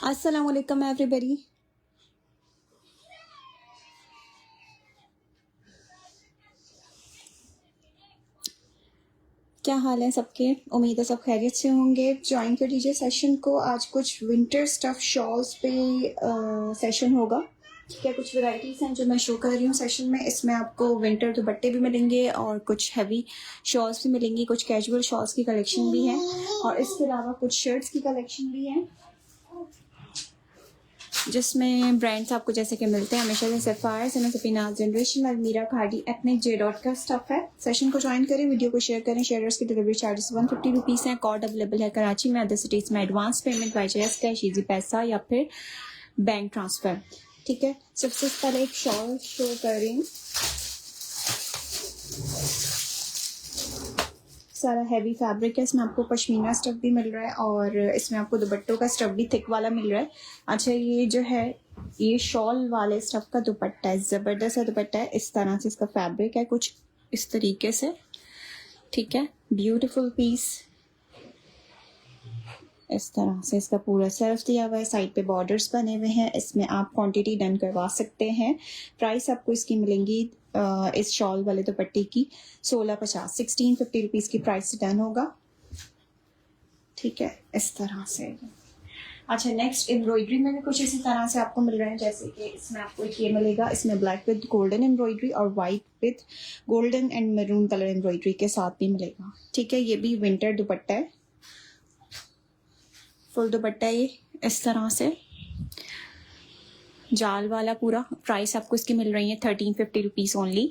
अस्सलाम वालेकुम एवरीबॉडी। क्या हाल है सबके? उम्मीद है सब खैरियत से होंगे। ज्वाइन कर लीजिए सेशन को। आज कुछ विंटर स्टफ शॉल्स पे सेशन होगा। ठीक है, कुछ वैरायटीज़ हैं जो मैं शो कर रही हूँ सेशन में। इसमें आपको विंटर दुपट्टे भी मिलेंगे और कुछ हैवी शॉल्स भी मिलेंगी, कुछ कैजुअल शॉल्स की कलेक्शन भी है और इसके अलावा कुछ शर्ट्स की कलेक्शन भी है जिसमें ब्रांड्स आपको जैसे कि मिलते हैं हमेशा से सफ़ायर, सफीनाज जनरेशन, अलमीरा, खादी, एथनिक, जे डॉट का स्टफ है। सेशन को ज्वाइन करें, वीडियो को शेयर करें। शेयरर्स की डिलीवरी चार्जेस 150 रुपीज़ हैं। कॉड अवेलेबल है कराची में, अदर सिटीज़ में advance payment by cash, easy पैसा या फिर बैंक ट्रांसफ़र। ठीक है, सबसे पहले एक शॉल शो कर रही हूँ। सारा हैवी फैब्रिक है, इसमें आपको पश्मीना स्टफ भी मिल रहा है और इसमें आपको दुपट्टों का स्टफ भी थिक वाला मिल रहा है। अच्छा, ये जो है ये शॉल वाले स्टफ का दुपट्टा है, ज़बरदस्त है दुपट्टा है। इस तरह से इसका फैब्रिक है कुछ इस तरीके से। ठीक है, ब्यूटीफुल पीस। इस तरह से इसका पूरा सर्फ दिया हुआ है, साइड पे बॉर्डर्स बने हुए हैं। इसमें आप क्वांटिटी डन करवा सकते हैं। प्राइस आपको इसकी मिलेंगी इस शॉल वाले दुपट्टे की 1650, 1650 रुपीज़ की प्राइस से डन होगा। ठीक है, इस तरह से। अच्छा, नेक्स्ट एम्ब्रॉयडरी में भी कुछ इसी तरह से आपको मिल रहे हैं, जैसे कि इसमें आपको एक ये मिलेगा, इसमें ब्लैक विद गोल्डन एम्ब्रॉयडरी और white with golden and maroon colour embroidery के साथ भी मिलेगा। ठीक है, ये भी विंटर दुपट्टा है, फुल दुपट्टा ये इस तरह से जाल वाला पूरा। प्राइस आपको इसकी मिल रही है 1350 रुपीज़ ओनली।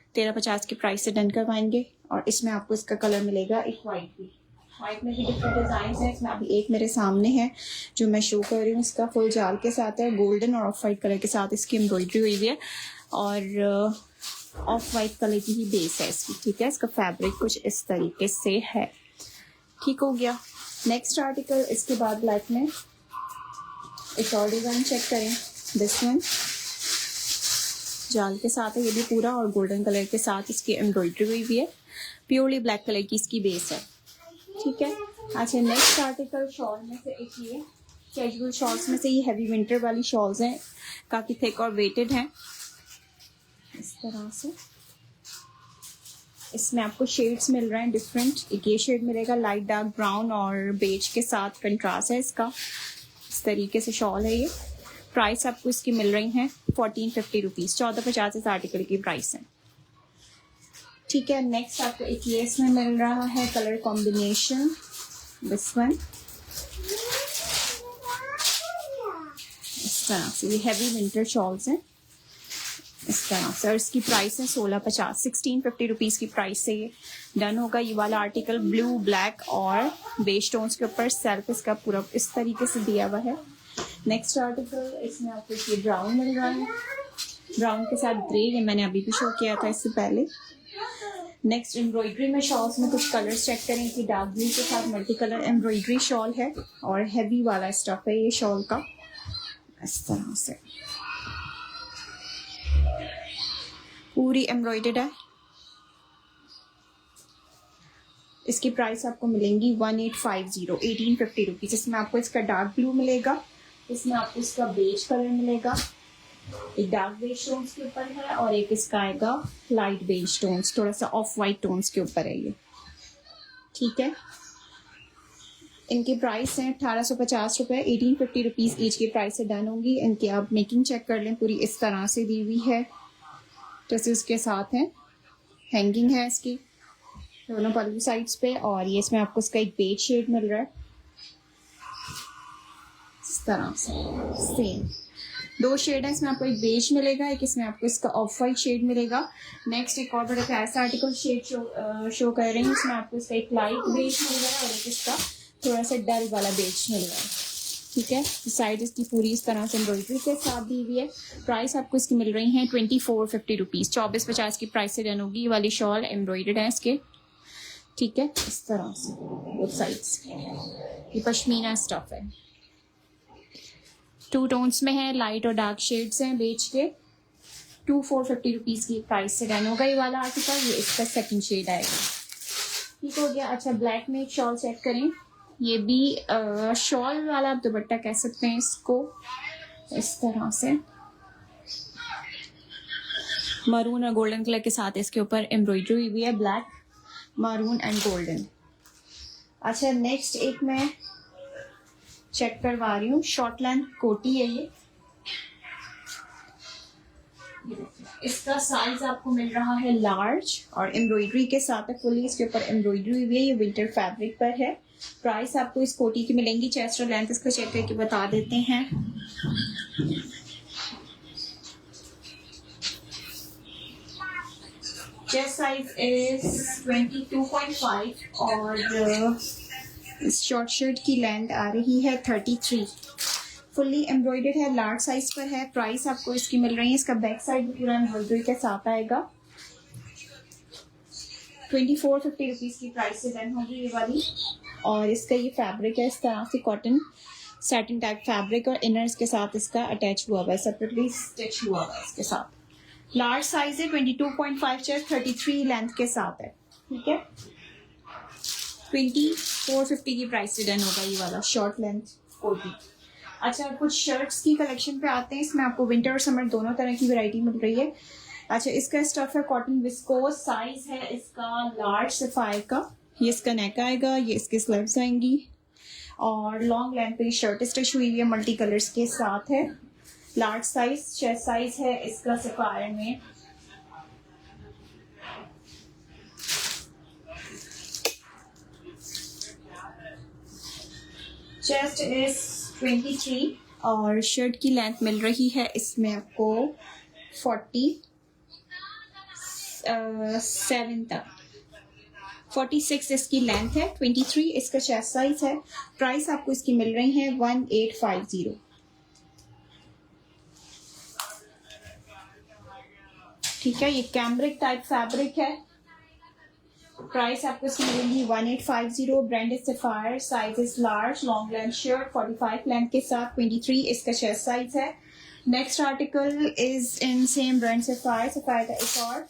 1350 की प्राइस से डन करवाएंगे और इसमें आपको इसका कलर मिलेगा एक वाइट भी। वाइट में भी डिफरेंट डिज़ाइन है। इसमें अभी एक मेरे सामने है जो मैं शो कर रही हूँ, इसका फुल जाल के साथ है, गोल्डन और ऑफ वाइट कलर के साथ इसकी एम्ब्रॉयडरी हुई हुई है और ऑफ वाइट कलर की ही बेस है इसकी। ठीक है, इसका फैब्रिक कुछ इस तरीके से है। ठीक हो गया। नेक्स्ट आर्टिकल इसके बाद ब्लैक में एक और डिज़ाइन चेक करें। दिस वन जाल के साथ है, ये भी पूरा और गोल्डन कलर के साथ इसकी एम्ब्रॉयडरी हुई हुई है। प्योरली ब्लैक कलर की इसकी बेस है। ठीक है। अच्छा, नेक्स्ट आर्टिकल शॉल में से एक ये कैजुअल शॉल्स में से ये हैवी विंटर वाली शॉल्स हैं, काफ़ी थिक और वेटेड हैं इस तरह से। इसमें आपको शेड्स मिल रहे हैं डिफरेंट। एक ये शेड मिलेगा लाइट डार्क ब्राउन और बेज के साथ कंट्रास्ट है इसका। इस तरीके से शॉल है ये। प्राइस आपको इसकी मिल रही हैं 1450 रुपीज़। 1450 इस आर्टिकल की प्राइस है। ठीक है, नेक्स्ट आपको एक ये इसमें मिल रहा है कलर कॉम्बिनेशन, दिस वन इस तरह से। ये हैवी विंटर शॉल्स हैं इस तरह से और इसकी प्राइस है 1650, 1650 रुपीज़ की प्राइस से ये डन होगा। ये वाला आर्टिकल ब्लू, ब्लैक और बेज टोन्स के ऊपर सेल्फ इसका पूरा इस तरीके से दिया हुआ है। नेक्स्ट आर्टिकल इसमें आपको ये ब्राउन मिल रहा है, ब्राउन के साथ ग्रे, ये मैंने अभी भी शो किया था इससे पहले। नेक्स्ट एम्ब्रॉयडरी में शॉल्स में कुछ कलर्स चेक करें कि डार्क ब्लू के साथ मल्टी कलर एम्ब्रॉयडरी शॉल है और हैवी वाला स्टफ है ये शॉल का इस तरह से। पूरी एम्ब्रॉयडर्ड है। इसकी प्राइस आपको मिलेंगी 1850, 1850 रुपीज़। इसमें आपको इसका डार्क ब्लू मिलेगा, इसमें आपको इसका बेज कलर मिलेगा, एक डार्क बेज टोन्स के ऊपर है और एक इसका आएगा लाइट बेज टोन्स, थोड़ा सा ऑफ वाइट टोन्स के ऊपर है ये। ठीक है, इनकी प्राइस है 1850 रुपये, 1850 रुपीज़ ईच की प्राइस से डन होगी। इनकी आप मेकिंग चेक कर लें, पूरी इस तरह से दी हुई है जैसे उसके साथ है। हैंगिंग है इसकी दोनों पल्लू साइड्स पे और ये इसमें आपको इसका एक बेज शेड मिल रहा है इस तरह से। सेम दो शेड है इसमें, आपको एक बेज मिलेगा, एक इसमें आपको इसका ऑफ वाइट शेड मिलेगा। नेक्स्ट एक और बड़ा प्यारा सा आर्टिकल शेड शो कर रही हूँ, इसमें आपको इसका एक लाइट बेज मिल रहा है और एक इसका थोड़ा सा डल वाला बेज मिल रहा है। ठीक है, साइड इसकी पूरी इस तरह से एम्ब्रॉयडरी के साथ दी हुई है। प्राइस आपको इसकी मिल रही है 2450 रुपीज़, 2450 की प्राइस से डन होगी। ये वाली शॉल एम्ब्रॉयडर्ड है इसके। ठीक है, इस तरह से बोथ साइड्स। ये पश्मीना स्टफ है, 2 टोन्स में है, लाइट और डार्क शेड्स हैं बेज के। 2450 रुपीज़ की प्राइस से डन होगा ये वाला आर्टिकल। ये इसका सेकंड शेड आएगा। ठीक हो गया। अच्छा, ब्लैक में एक शॉल चेक करें। ये भी शॉल वाला आप दुपट्टा कह सकते हैं इसको। इस तरह से मरून और गोल्डन कलर के साथ इसके ऊपर एम्ब्रॉयडरी हुई हुई है, ब्लैक, मारून एंड गोल्डन। अच्छा, नेक्स्ट एक मैं चेक करवा रही हूँ। शॉर्ट लेंथ कोटी है ये। इसका साइज आपको मिल रहा है लार्ज और एम्ब्रॉयडरी के साथ है फुली। इसके ऊपर एम्ब्रॉयडरी हुई है। ये विंटर फैब्रिक पर है। प्राइस आपको इस कोटी की मिलेंगी। चेस्ट और लेंथ इसका चेक करके बता देते हैं। चेस्ट साइज इज 22.5 और इस शॉर्ट शर्ट की लेंथ आ रही है 33। फुल्ली एम्ब्रॉयडर्ड है, लार्ज साइज पर है। प्राइस आपको इसकी मिल रही है। इसका बैक साइड पूरा एम्ब्रॉयडरी के साथ आएगा। 2450 रुपीज़ की प्राइस से डन होगी ये वाली। और इसका ये फैब्रिक है इस तरह से कॉटन सैटिन टाइप फैब्रिक और इनर इसके साथ इसका अटैच हुआ हुआ है, सेपरेटली स्टिच हुआ हुआ है इसके साथ। लार्ज साइज है, 22.5 चेस्ट, 33 लेंथ के साथ है। ठीक है, 2450 की प्राइस से डन होगा ये वाला शॉर्ट लेंथ कोटी। अच्छा, कुछ शर्ट्स की कलेक्शन पे आते हैं। इसमें आपको विंटर और समर दोनों तरह की वैरायटी मिल रही है। अच्छा, इसका स्टफ है कॉटन विस्कोस। साइज है इसका लार्ज सफायर का। ये इसका नेक आएगा, ये इसके स्लीव्स आएंगी और लॉन्ग लेंथ पे शर्ट स्टिच हुई है, मल्टी कलर्स के साथ है। Large size. चेस्ट साइज है इसका सफायर में चेस्ट इज 23 और शर्ट की लेंथ मिल रही है इसमें आपको 47 तक। 46 इसकी लेंथ है, 23 इसका चेस्ट साइज है। प्राइस आपको इसकी मिल रही है 1850। ठीक है, ये कैम्ब्रिक टाइप फैब्रिक है। प्राइस आपको इसकी मिलेगी 1850। Brand is sapphire. Size is large, long length shirt 45 length के साथ, 23 इसका चेस्ट साइज है। Next article is in same brand sapphire. Sapphire का एक और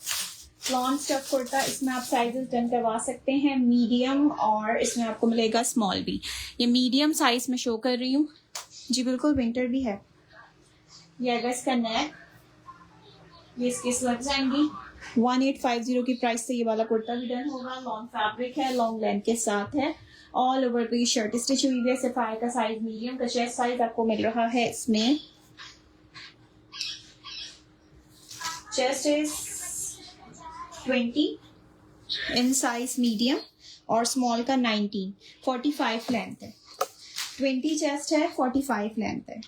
लॉन्ग स्टफ कुर्ता। इसमें आप साइजेस डन करवा सकते हैं, मीडियम और इसमें आपको मिलेगा स्मॉल भी। ये मीडियम साइज में शो कर रही हूँ जी, बिल्कुल विंटर भी है। ये अगर इसका नेक, ये इसके स्लीव्स आएंगी। 1850 की प्राइस से ये वाला कुर्ता भी डन होगा। लॉन्ग फैब्रिक है, लॉन्ग लेंथ के साथ है। ऑल ओवर पे शर्ट स्टिच हुई है। सफायर का साइज मीडियम का चेस्ट साइज आपको मिल रहा है इसमें। Chest is 20 in size medium और स्मॉल का 19। 45 लेंथ है। 20 चेस्ट है, 45 लेंथ है।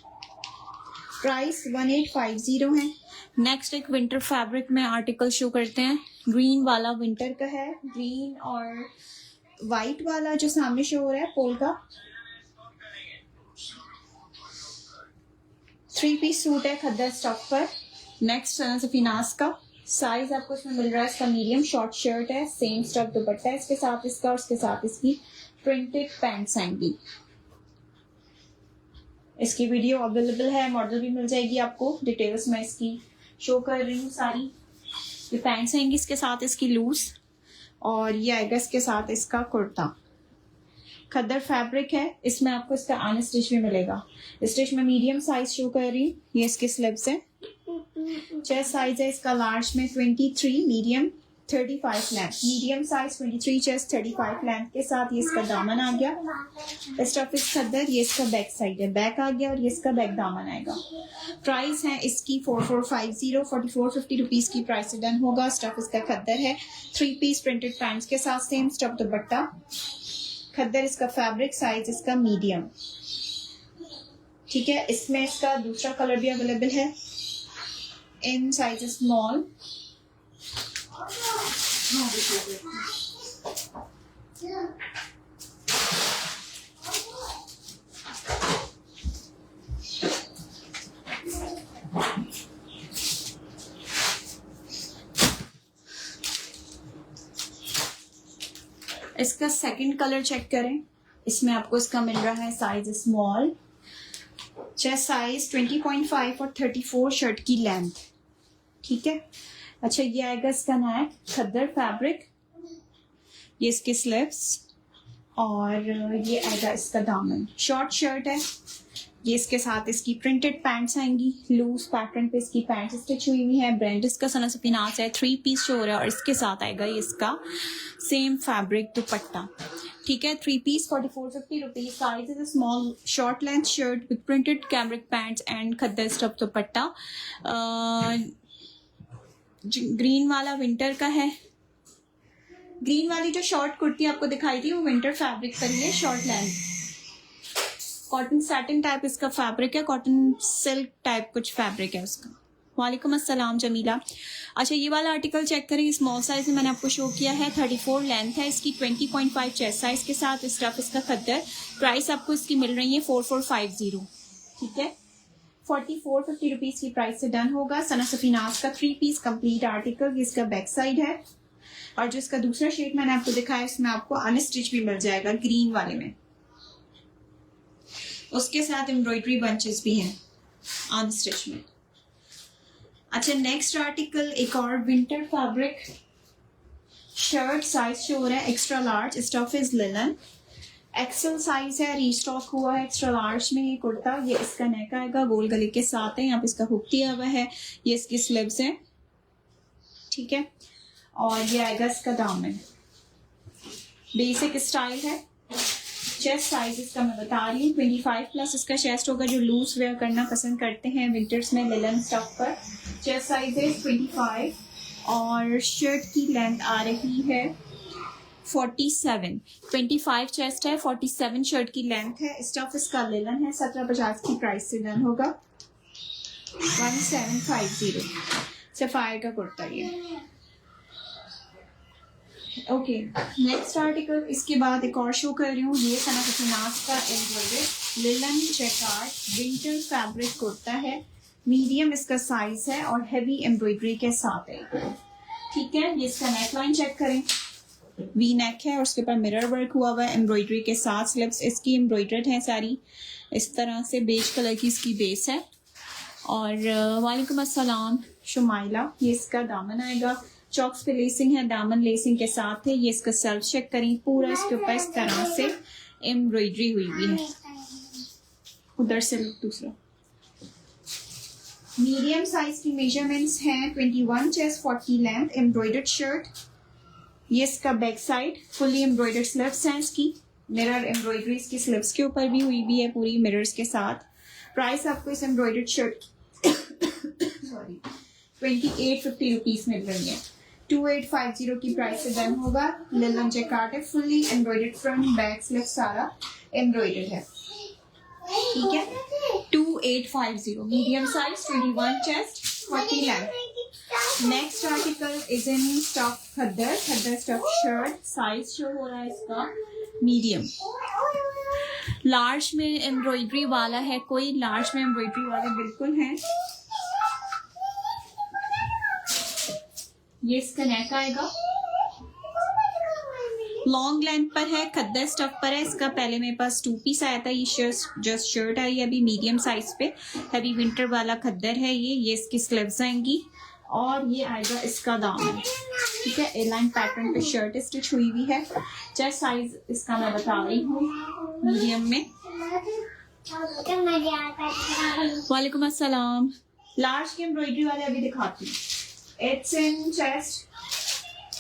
प्राइस 1850 है। नेक्स्ट एक विंटर फैब्रिक में आर्टिकल शो करते हैं। ग्रीन वाला विंटर का है। ग्रीन और वाइट वाला जो सामने शो हो रहा है पोल का 3 पीस सूट है खद्दर स्टफ पर। नेक्स्ट फिनास का। साइज आपको इसमें मिल रहा है इसका मीडियम। शॉर्ट शर्ट है, सेम स्टफ दुपट्टा है इसके साथ इसका और इसके साथ इसकी प्रिंटेड पैंट्स आएंगी। इसकी वीडियो अवेलेबल है, मॉडल भी मिल जाएगी आपको। डिटेल्स में इसकी शो कर रही हूँ सारी। ये पैंट्स आएंगी इसके साथ इसकी लूज और ये आएगा इसके साथ इसका कुर्ता। खद्दर फैब्रिक है। इसमें आपको इसका अन स्टिच भी मिलेगा। स्टिच में मीडियम साइज शो कर रही हूँ। ये इसके स्लीव्स है। चेस्ट साइज है इसका लार्ज में 23, medium 35 length. Medium size 23 chest, 35 length के साथ ये इसका दामन आ गया। स्टफ इस खद्दर। ये इसका बैक साइड है, बैक आ गया और ये इसका बैक दामन आएगा। प्राइस है इसकी 4450। 4450 रुपीज़ की प्राइस से डन होगा। स्टफ इसका खद्दर है। 3 पीस प्रिंटेड पैंट्स के साथ सेम स्टफ दुपट्टा। खद्दर इसका फैब्रिक। साइज इसका मीडियम। ठीक है, इसमें इसका दूसरा कलर भी अवेलेबल है इन साइज स्मॉल। इसका सेकंड कलर चेक करें। इसमें आपको इसका मिल रहा है साइज स्मॉल। चेस्ट साइज 20.5 और 34 शर्ट की लेंथ। ठीक है। अच्छा ये आएगा इसका नेक, खद्दर फैब्रिक, ये इसके स्लीव्स, और ये आएगा इसका दामन। शॉर्ट शर्ट है ये, इसके साथ इसकी प्रिंटेड पैंट्स आएंगी, लूज पैटर्न पे इसकी पैंट्स स्टिच हुई हुई है। ब्रांड इसका सना सफीनास है, 3 पीस शो हो रहा है, और इसके साथ आएगा ये इसका सेम फैब्रिक दुपट्टा, ठीक है। 3 piece 4450 rupees. Size is small short length shirt with printed cambric pants and khaddar stuff dupatta. Green वाला विंटर का है। ग्रीन वाली जो शॉर्ट कुर्ती आपको दिखाई थी वो विंटर फैब्रिक पर ही है, short length, cotton satin type इसका फैब्रिक है, कॉटन सिल्क टाइप कुछ फैब्रिक है उसका। वालेकुम अस्सलाम जमीला। अच्छा ये वाला आर्टिकल चेक करें, स्मॉल साइज में मैंने आपको शो किया है, 34 लेंथ है इसकी, 20.5 चेस्ट साइज के साथ स्टफ इसका खद्दर। प्राइस आपको इसकी मिल रही है 4450, ठीक है। 4450 रुपीज की प्राइस से डन होगा। सना सफीनास का 3 पीस कंप्लीट आर्टिकल, ये इसका बैक साइड है, और जो इसका दूसरा शेड मैंने आपको दिखाया इसमें आपको अनस्टिच भी मिल जाएगा ग्रीन वाले में, उसके साथ एम्ब्रॉयडरी बंचेस भी हैं अनस्टिच में। अच्छा नेक्स्ट आर्टिकल एक और winter fabric shirt, size show हो रहा है extra large, stuff is linen, XL size है, रीस्टॉक हुआ है एक्स्ट्रा लार्ज में ये कुर्ता। ये इसका नेक आएगा, गोल गले के साथ है, यहाँ पे इसका हुक दिया हुआ है, ये इसकी स्लीव्स है, ठीक है। और ये आएगा इसका दामन, बेसिक स्टाइल है। चेस्ट साइज इसका मैं बता रही हूँ 25+ इसका चेस्ट होगा, जो लूज वेयर करना पसंद करते हैं विंटर्स में लिनन स्टफ पर। चेस्ट साइज है 25, और शर्ट की लेंथ आ रही है 47। 25 चेस्ट है, 47 शर्ट की लेंथ है। स्टफ इसका लिनन है, 1750 की प्राइस से डन होगा। 1750 सफायर का कुर्ता ये। ओके नेक्स्ट आर्टिकल, इसके बाद एक और शो कर रही हूँ, ये सना सफीनास का embroidered linen jacquard winter fabric kurta है, मीडियम इसका साइज है, और हैवी एम्ब्रॉयडरी के साथ है, ठीक है। ये इसका नेक लाइन चेक करें, वी नेक है और उसके ऊपर मिरर वर्क हुआ हुआ है एम्ब्रॉयडरी के साथ। स्लीव्स इसकी एम्ब्रॉयडर्ड है सारी, इस तरह से बेज कलर की इसकी बेस है। और वालेकुम अस्सलाम शुमाइला। ये इसका दामन आएगा, चॉक्स पे लेसिंग है, दामन लेसिंग के साथ है। ये इसका सेल्फ चेक करें, पूरा इसके ऊपर इस तरह से एम्ब्रॉयडरी हुई हुई है। उधर से दूसरा मीडियम साइज की मेजरमेंट्स हैं, 21 चेस्ट, 40 लेंथ, एम्ब्रॉयडर्ड शर्ट। ये इसका back side, fully embroidered sleeves हैं इसकी, मिरर एम्ब्रॉयडरी इसकी स्लीव्स के ऊपर भी हुई भी है पूरी मिरर्स के साथ। प्राइस आपको इस एम्ब्रॉयडर्ड शर्ट सॉरी 2850 रुपीज मिल रही है। 2850 की प्राइस से डन होगा। लिनन जैकार्ड है, fully embroidered, front back sleeve सारा एम्ब्रॉयडर्ड है, ठीक है। 2850 medium size, 21 chest, 40 length. Next article is in stuff khaddar, khaddar stuff shirt, size show हो रहा है इसका मीडियम। लार्ज में एम्ब्रॉयडरी वाला है, कोई लार्ज में एम्ब्रॉयडरी वाला बिल्कुल है। ये इसका नेक आएगा, लॉन्ग लेंथ पर है, खद्दर स्टफ पर है। इसका पहले मेरे पास 2 पीस आया था, ये जस्ट शर्ट आई है अभी मीडियम साइज पे, हैवी विंटर वाला खद्दर है ये इसकी स्लीव्स आएंगी, और ये आएगा इसका दामन, ठीक है। ए लाइन पैटर्न पे शर्ट स्टिच हुई हुई है। चेस्ट साइज इसका मैं बता रही हूँ मीडियम में। वालेकुम अस्सलाम। लार्ज की एम्ब्रॉयडरी वाले अभी दिखाती हूँ। It's in chest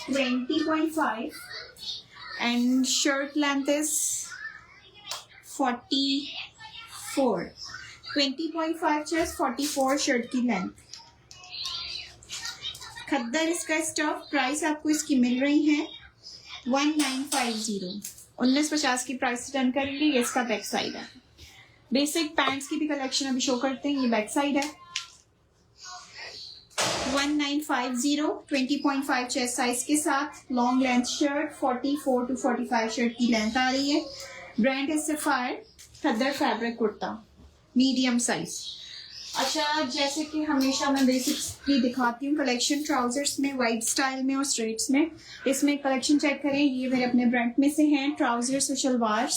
20.5 and shirt length is 44. 20.5 chest, 44 shirt की लेंथ। खद्दर इसका स्टफ, प्राइस आपको इसकी मिल रही है 1950, 1950 की प्राइस डन करेंगे। ये इसका बैक साइड है। बेसिक पैंट्स की भी कलेक्शन अभी शो करते हैं, ये बैक साइड है 1950, 20.5 चेस्ट साइज के साथ, long length shirt, 44 to 45 shirt की लेंथ आ रही है। ब्रांड है सफायर, खद्दर फैब्रिक कुर्ता, मीडियम साइज। अच्छा जैसे कि हमेशा मैं बेसिक्सली दिखाती हूँ कलेक्शन, ट्राउजर्स में वाइड स्टाइल में और स्ट्रेट्स में। इसमें कलेक्शन चेक करें, ये मेरे अपने ब्रांड में से हैं ट्राउजर्स और शलवार।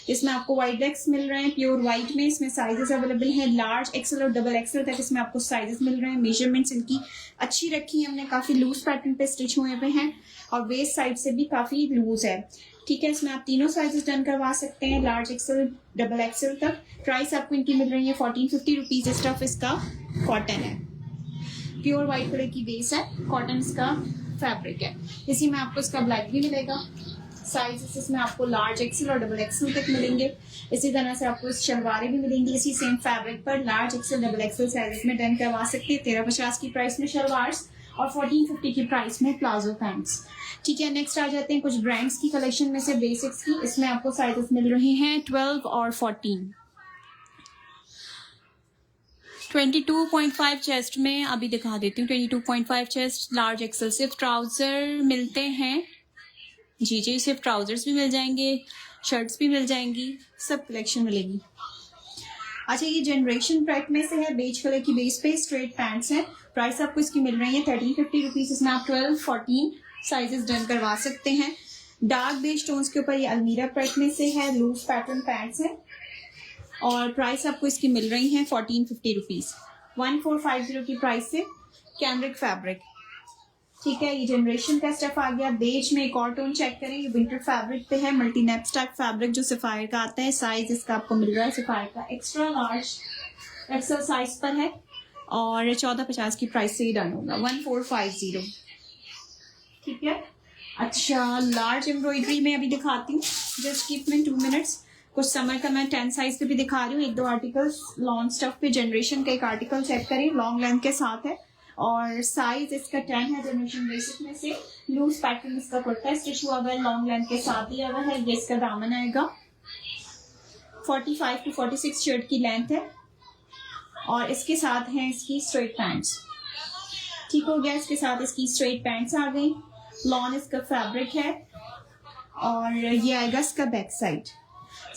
इसमें आपको वाइड लेग्स मिल रहे हैं प्योर वाइट में। इसमें साइजेस अवेलेबल हैं लार्ज एक्सेल और डबल एक्सेल तक इसमें आपको साइजेस मिल रहे हैं। मेजरमेंट्स इनकी अच्छी रखी है हमने, काफी लूज पैटर्न पे स्टिच हुए हुए हैं और वेस्ट साइड से भी काफी लूज है। ठीक है, इसमें आप तीनों साइजेस डन करवा सकते हैं, लार्ज एक्सेल डबल एक्सेल तक। प्राइस आपको इनकी मिल रही है 1450 रुपीज। स्टफ इसका कॉटन है, प्योर वाइट कलर की बेस है, कॉटन इसका फैब्रिक है। इसी में आपको इसका ब्लैक भी मिलेगा। साइजेस इसमें आपको लार्ज एक्सेल और डबल एक्सेल तक मिलेंगे। इसी तरह से आपको इस शलवारें भी मिलेंगी इसी सेम फैब्रिक पर, large XL double XL sizes में डन करवा सकते हैं। 1350 की प्राइस में शलवार्स और 1450 की प्राइस में प्लाजो पैंट्स। ठीक है, नेक्स्ट आ जाते हैं कुछ ब्रांड्स की कलेक्शन में से बेसिक्स की। इसमें आपको साइजेस मिल रहे हैं 12 और 14। 22.5 चेस्ट में अभी दिखा देती हूँ। 22.5 चेस्ट लार्ज एक्सेल। सिर्फ ट्राउजर मिलते हैं जी, सिर्फ ट्राउजर्स भी मिल जाएंगे, शर्ट्स भी मिल जाएंगी, सब कलेक्शन मिलेगी। अच्छा, ये जनरेशन पैक में से है, बेज कलर की बेस पे स्ट्रेट पैंट्स हैं। प्राइस आपको इसकी मिल रही है 1350 रुपीज। इसमें आप 12, 14 साइजेस डन करवा सकते हैं। डार्क बेज टोन्स के ऊपर ये अलमीरा पैक में से है, लूज पैटर्न पैंट्स है और प्राइस आपको इसकी मिल रही है 1450 रुपीज। 1450 की प्राइस से कैमरिक फैब्रिक। ठीक है, ये जनरेशन का स्टफ आ गया। बेज में एक और टोन चेक करें, ये विंटर फैब्रिक पे है, मल्टी नेप्स टाइप फैब्रिक जो सफायर का आता है। साइज इसका आपको मिल रहा है सफायर का एक्स्ट्रा लार्ज एक्सेल साइज पर है और 1450 की प्राइस से ही डन होगा। 1450। ठीक है, अच्छा लार्ज एम्ब्रॉयडरी में अभी दिखाती हूँ, जस्ट कीप मी 2 मिनट्स। कुछ समर का मैं 10 साइज पे भी दिखा रही हूँ। 1-2 आर्टिकल्स लॉन्ग स्टफ पे जनरेशन का एक आर्टिकल चेक करें, लॉन्ग लेंथ के साथ है और साइज इसका 10 है। जनरेशन बेसिक में से लूज पैटर्न इसका कुर्ता स्टिच हुआ हुआ है, लॉन्ग लेंथ के साथ दिया हुआ है। ये इसका दामन आएगा। 45 to 46 शर्ट की लेंथ है और इसके साथ है इसकी स्ट्रेट पैंट्स। ठीक हो गया, इसके साथ इसकी स्ट्रेट पैंट्स आ गई। लॉन इसका फैब्रिक है और ये आएगा इसका बैक साइड।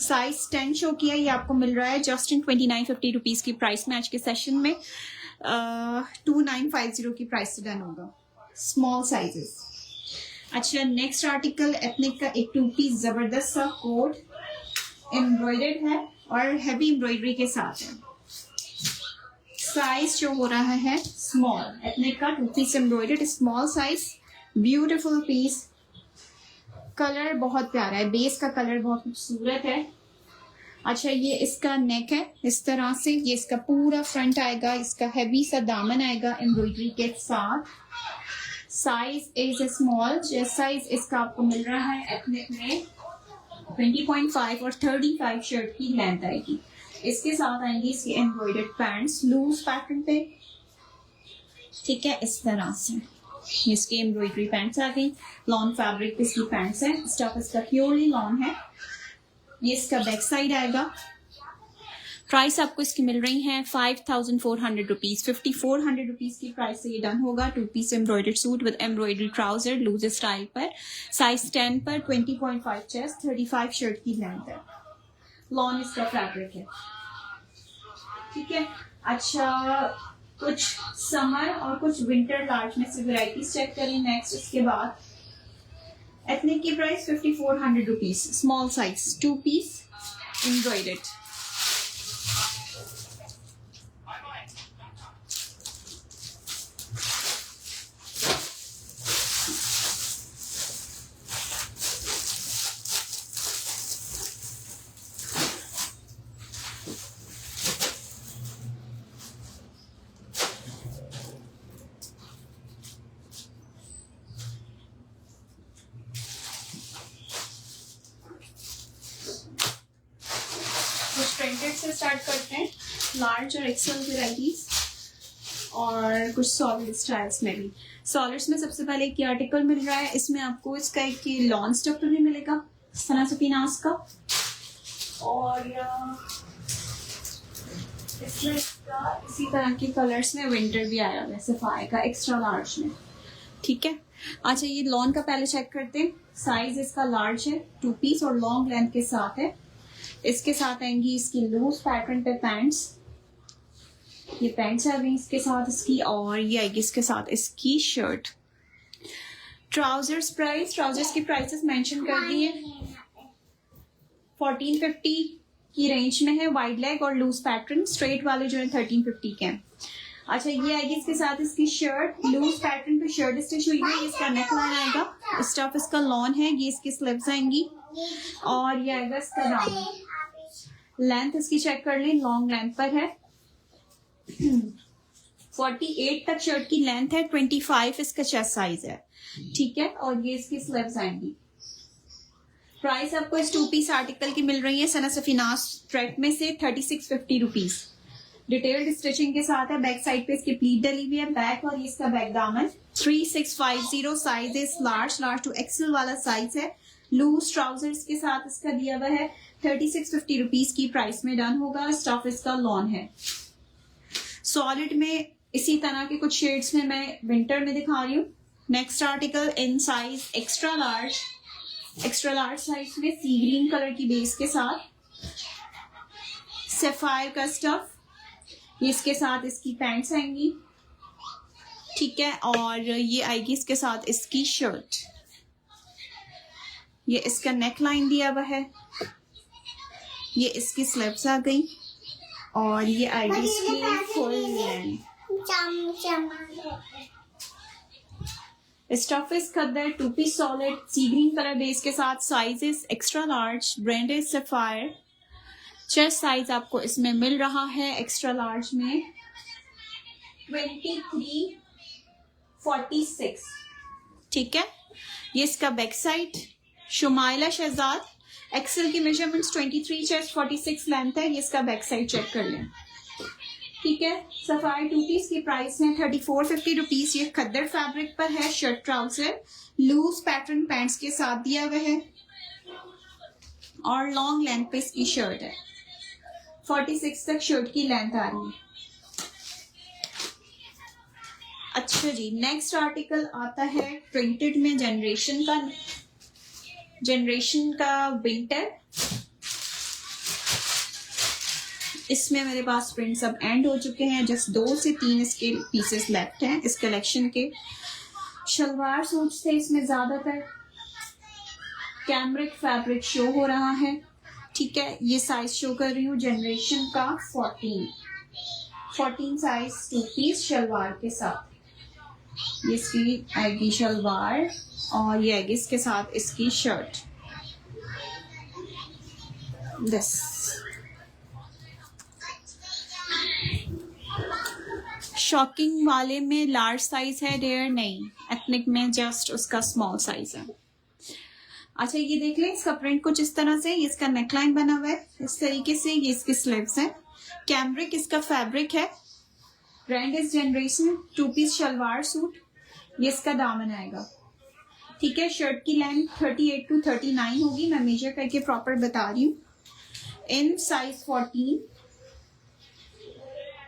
साइज 10 शो किया, ये आपको मिल रहा है जस्ट इन 2950 रुपीज की प्राइस में। आज के सेशन में 2950 की प्राइस से डन होगा, स्मॉल साइजेस। अच्छा, नेक्स्ट आर्टिकल एथनिक का एक 2 पीस जबरदस्त सा कोट एम्ब्रॉयडर्ड है और हैवी एम्ब्रॉयडरी के साथ है। साइज जो हो रहा है स्मॉल, एथनिक का 2 piece embroidered small size, beautiful piece. Colour बहुत प्यारा है, बेस का कलर बहुत खूबसूरत है। अच्छा, ये इसका नेक है इस तरह से, ये इसका पूरा फ्रंट आएगा, इसका हैवी सा दामन आएगा एम्ब्रॉयडरी के साथ। Size is small, chest size इसका आपको मिल रहा है एथनिक में 20.5 और 35 शर्ट की लेंथ आएगी। इसके साथ आएंगी इसकी एम्ब्रॉयडर्ड पैंट्स लूज पैटर्न पे। ठीक है, इस तरह से इसकी एम्ब्रॉयडरी पैंट्स आ गई। लॉन फैब्रिक पे इसकी पैंट्स है, स्टफ इसका प्योरली लॉन है। ये इसका बैक साइड आएगा। प्राइस आपको इसकी मिल रही है 5400 रुपीज। 5400 रुपीज की प्राइस से ये डन होगा। 2 piece embroidered suit with embroidery trouser loose style पर, साइज 10 पर, 20.5 चेस्ट, 35 शर्ट की लेंथ है। लॉन इसका फैब्रिक है। ठीक है, अच्छा कुछ समर और कुछ विंटर लार्ज में से वैरायटीज चेक करें नेक्स्ट। इसके बाद एथनिक की price 5400 rupees, small size 2 piece embroidered. Printed से स्टार्ट करते हैं, लार्ज और एक्सेल वेराइटीज और कुछ सॉलिड स्टाइल्स में भी। सॉलिड्स में सबसे पहले एक आर्टिकल मिल रहा है, इसमें आपको इसका एक लॉन स्टफ भी मिलेगा सना सपीनास का और इसमें इसका इसी तरह के कलर्स में विंटर भी आया हुआ है सफायर का एक्स्ट्रा लार्ज में। ठीक है, अच्छा ये लॉन का पहले चेक करते हैं। साइज इसका लार्ज है, 2 पीस और लॉन्ग लेंथ के साथ है। इसके साथ आएंगी इसकी लूज पैटर्न पे पैंट्स, ये पैंट्स आ गई इसके साथ इसकी, और ये आएगी इसके साथ इसकी शर्ट। ट्राउजर्स की प्राइसेस मेंशन कर दी है। 1450 की रेंज में है, वाइड लेग और लूज पैटर्न, स्ट्रेट वाले जो है 1350 के हैं। अच्छा, ये आएगी इसके साथ इसकी शर्ट, लूज पैटर्न पे शर्ट स्टिच हुई है, इसका नेक लाइन आएगा, स्टफ इसका लॉन है, ये इसकी स्लीव्स आएंगी और ये आएगा इसका दामन। लेंथ इसकी चेक कर लें, लॉन्ग लेंथ पर है, 48 तक शर्ट की लेंथ है, 25 इसका चेस्ट साइज है, ठीक है। और ये इसकी स्लीव्स आएंगी। प्राइस आपको इस 2 पीस आर्टिकल की मिल रही है सना सफीनास थ्रेड में से 3650 रुपीज। डिटेल्ड स्टिचिंग के साथ है, बैक साइड पे इसकी प्लीट डली हुई है, बैक और ये इसका बैक दामन। 3650 साइज है, लार्ज टू एक्सेल वाला साइज है, लूज ट्राउजर्स के साथ इसका दिया हुआ है, 3650 रुपीज की प्राइस में डन होगा। स्टफ इसका लॉन है, सॉलिड में इसी तरह के कुछ शेड्स में मैं विंटर में दिखा रही हूँ। Next article in size extra large size में सी ग्रीन कलर की बेस के साथ, सैफायर का स्टफ, ये इसके साथ इसकी पैंट्स आएंगी, ठीक है। और ये आएगी इसके साथ इसकी शर्ट, ये इसका नेक लाइन दिया हुआ है, ये इसकी स्लीव्स आ गई और ये आएगी इसकी full length. Stuff is khaddar, 2 piece solid, sea green colour base के साथ, sizes extra large, brand is Sapphire. Chest size आपको इसमें मिल रहा है एक्स्ट्रा लार्ज में 2346, ठीक है। ये इसका back side. Shumaila Shahzad, Excel की मेजरमेंट्स 23 चेस्ट, 46 लेंथ है, ये इसका बैक साइड चेक कर लें, ठीक है। सफायर 2 पीस की प्राइस है 3450 रुपीज। ये खद्दर फैब्रिक पर है, shirt trouser, loose pattern pants के साथ दिया हुआ है और लॉन्ग लेंथ पे इसकी शर्ट है, 46 तक शर्ट की लेंथ आ रही है। अच्छा जी, नेक्स्ट आर्टिकल आता है प्रिंटेड में, जनरेशन का विंटर। इसमें मेरे पास प्रिंट्स अब एंड हो चुके हैं, जस्ट 2 से 3 इसके पीसेस लेफ्ट हैं इस कलेक्शन के। शलवार सूट से इसमें ज्यादातर कैमरिक फैब्रिक शो हो रहा है, ठीक है। ये साइज शो कर रही हूँ जनरेशन का 14 साइज 2 पीस शलवार के साथ। ये इसकी आएगी शलवार और ये आएगी इसके साथ इसकी शर्ट, दिस। शॉकिंग वाले में लार्ज साइज है, डेयर नहीं, एथनिक में जस्ट उसका स्मॉल साइज है। अच्छा, ये देख लें, इसका प्रिंट कुछ इस तरह से, इसका नेकलाइन बना हुआ है इस तरीके से, ये इसकी स्लीव्स है, कैमरिक इसका फैब्रिक है, brand is Generation, 2 piece shalwar suit, ये इसका दामन आएगा, ठीक है। शर्ट की लेंथ 38 to 39 होगी, मैं मेजर करके प्रॉपर बता रही हूँ। इन साइज 14,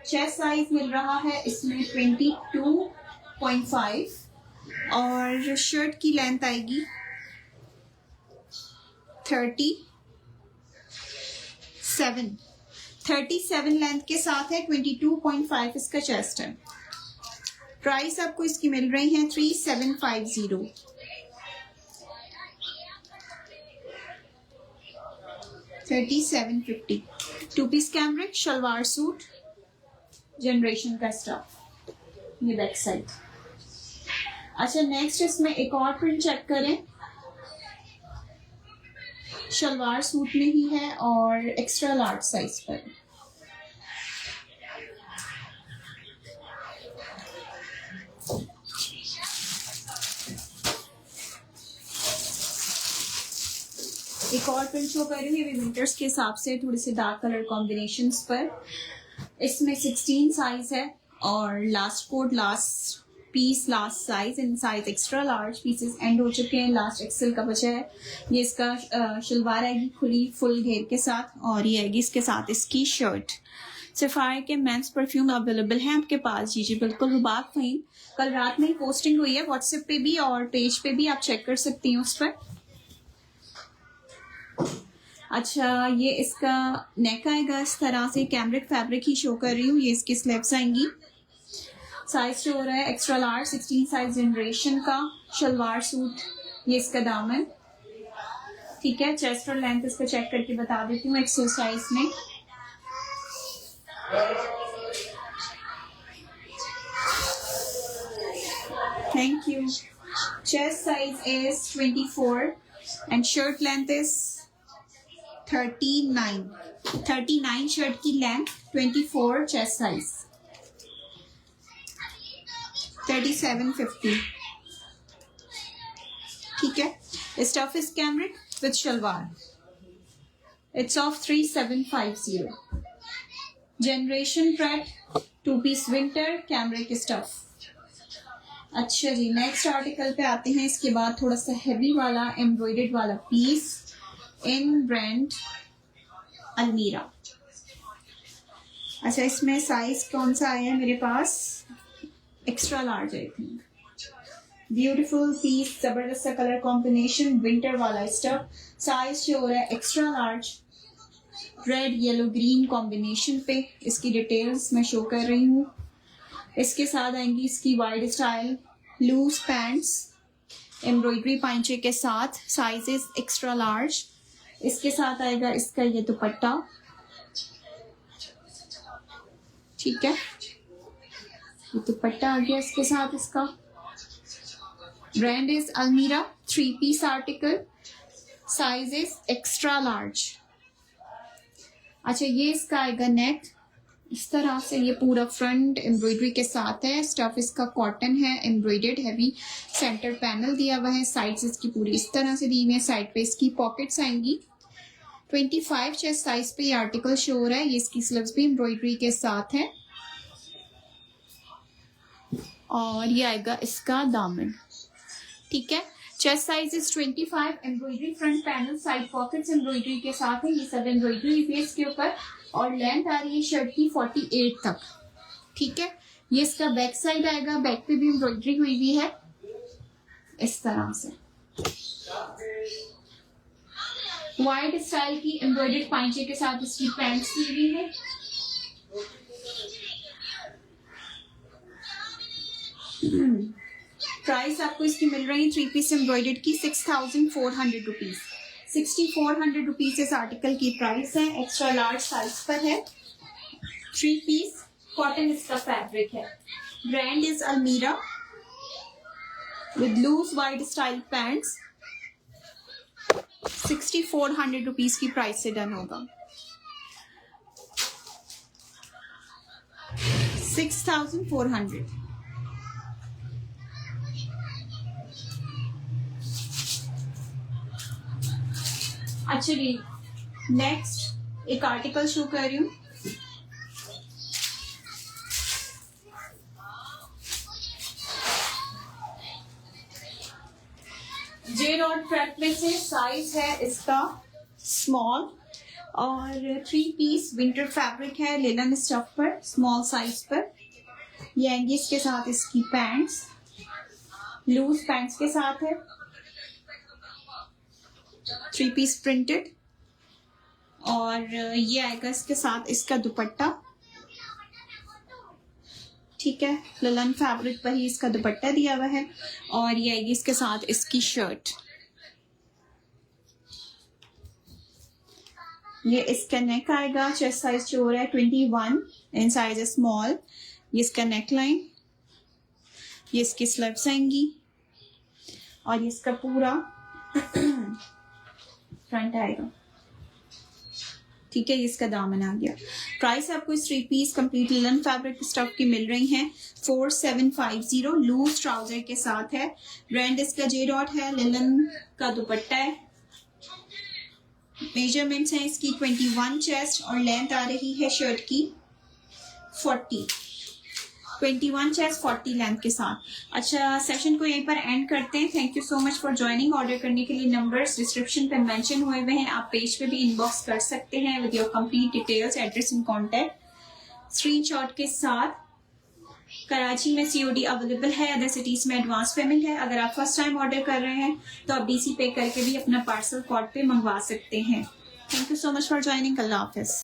चेस्ट साइज मिल रहा है इसमें 22.5 और शर्ट की लेंथ आएगी 37 लेंथ के साथ है, 22.5 इसका चेस्ट है। प्राइस आपको इसकी मिल रही है 3750, 3750। 2 piece cambric shalwar suit, Generation का स्टफ, ये बैक साइड। अच्छा, नेक्स्ट इसमें एक और प्रिंट चेक करें, शलवार सूट में ही है और एक्स्ट्रा लार्ज साइज पर। एक और प्रिंट शो कर रही हूँ, ये भी विंटर्स के हिसाब से थोड़े से डार्क कलर कॉम्बिनेशंस पर। इसमें 16 साइज है और last code, last piece, last size, in size extra large pieces end हो चुके हैं, लास्ट एक्सेल का बचा है। ये इसका शलवार आएगी खुली फुल घेर के साथ और ये आएगी इसके साथ इसकी शर्ट। सफायर के मेंस परफ्यूम अवेलेबल हैं आपके पास, जी बिल्कुल। रुबाब फहीम, कल रात में ही पोस्टिंग हुई है व्हाट्सएप पे भी और पेज पे भी, आप चेक कर सकती हैं उस पर। अच्छा, ये इसका नेक आएगा इस तरह से, कैमरिक फैब्रिक ही शो कर रही हूँ, ये इसकी स्लीव्स आएंगी। साइज शो हो रहा है एक्स्ट्रा लार्ज, 16 साइज जनरेशन का शलवार सूट, ये इसका दामन, ठीक है, चेस्ट और लेंथ इसका चेक करके बता देती हूँ एक्सरसाइज में। Thank you. Chest size is 24 and shirt length is 39. 39 shirt की length, 24 chest size. 3750. ठीक है, stuff is cambric with shalwar. It's of 3750. Generation Pret 2-piece winter cambric stuff. अच्छा जी, नेक्स्ट आर्टिकल पे आते हैं। इसके बाद थोड़ा सा हैवी वाला एम्ब्रॉयडर्ड वाला पीस इन ब्रांड अलमीरा। अच्छा, इसमें साइज कौन सा आया है मेरे पास? Extra large I think. Beautiful piece, जबरदस्त सा कलर कॉम्बिनेशन, विंटर वाला स्टफ। साइज जो हो रहा है extra large, red yellow green combination पे। इसकी डिटेल्स मैं शो कर रही हूँ। इसके साथ आएंगी इसकी wide style loose pants, embroidery पांचे के साथ, साइजेस एक्स्ट्रा लार्ज। इसके साथ आएगा इसका ये दुपट्टा, ठीक है, ये दुपट्टा आ गया इसके साथ। इसका ब्रांड इज अलमीरा, 3-piece article, sizes extra large. अच्छा, ये इसका आएगा नेक इस तरह से, ये पूरा फ्रंट एम्ब्रॉयडरी के साथ है। स्टफ इसका कॉटन है, एम्ब्रॉयडर्ड हैवी, सेंटर पैनल दिया हुआ है, साइड्स इसकी पूरी इस तरह से दी हुई है। साइड पे इसकी पॉकेट्स आएंगी। 25 चेस्ट साइज पे ये आर्टिकल शो हो रहा है। ये इसकी स्लीव्स भी एम्ब्रॉयडरी के साथ है और ये आएगा इसका दामन, ठीक है। Chest size is 25, embroidery front panel, side pockets embroidery के साथ है। ये सब एम्ब्रॉयडरी फेस के ऊपर और लेंथ आ रही है शर्ट की 48 तक, ठीक है। ये इसका बैक साइड आएगा, बैक पे भी एम्ब्रॉयडरी हुई हुई है इस तरह से। वाइड स्टाइल की एम्ब्रॉयडर्ड पांचे के साथ इसकी पैंट्स दी हुई है। प्राइस आपको इसकी मिल रही है 3-piece एम्ब्रॉयडर्ड की 6400 रुपीज। 6400 रुपीज इस आर्टिकल की प्राइस है। एक्स्ट्रा लार्ज साइज पर है। 3-piece कॉटन इसका फैब्रिक है। Brand is Almirah with loose wide style pants. 6400 rupees की प्राइस से डन होगा। 6400। अच्छा जी, नेक्स्ट एक आर्टिकल शो कर रही हूँ। जे डॉट प्रेप में से साइज है इसका स्मॉल और 3-piece विंटर फैब्रिक है, लिनन स्टफ पर, स्मॉल साइज पर। ये आएंगी इसके साथ इसकी पैंट्स, लूज पैंट्स के साथ है। 3-piece प्रिंटेड और ये आएगा इसके साथ इसका दुपट्टा, ठीक है। लिनन फैब्रिक पर ही इसका दुपट्टा दिया हुआ है और ये आएगी इसके साथ इसकी शर्ट। ये इसका नेक आएगा। चेस्ट साइज जो हो रहा है 21 एंड साइज है स्मॉल। ये इसका नेक लाइन, ये इसकी स्लीव्स आएंगी और ये इसका पूरा फ्रंट आएगा, ठीक है। ये इसका दामन आ गया। प्राइस आपको इस 3-piece complete linen fabric stuff की मिल रही है 4750। लूज ट्राउजर के साथ है। ब्रांड इसका जे डॉट है। लिनन का दुपट्टा है। मेजरमेंट्स हैं इसकी 21 चेस्ट और लेंथ आ रही है शर्ट की 40। 21 चेस्ट 40 लेंथ के साथ। अच्छा, सेशन को यहीं पर एंड करते हैं। Thank you so much for joining. Order करने के लिए नंबर्स डिस्क्रिप्शन पे मेंशन हुए हुए हैं। आप पेज पे भी इनबॉक्स कर सकते हैं with your complete details, address and contact screenshot के साथ। कराची में COD अवेलेबल है, अदर सिटीज में एडवांस पेमेंट है। अगर आप फर्स्ट टाइम ऑर्डर कर रहे हैं तो आप DC पे करके भी अपना पार्सल कोड पे मंगवा सकते हैं। Thank you so much for joining. Allah Hafiz.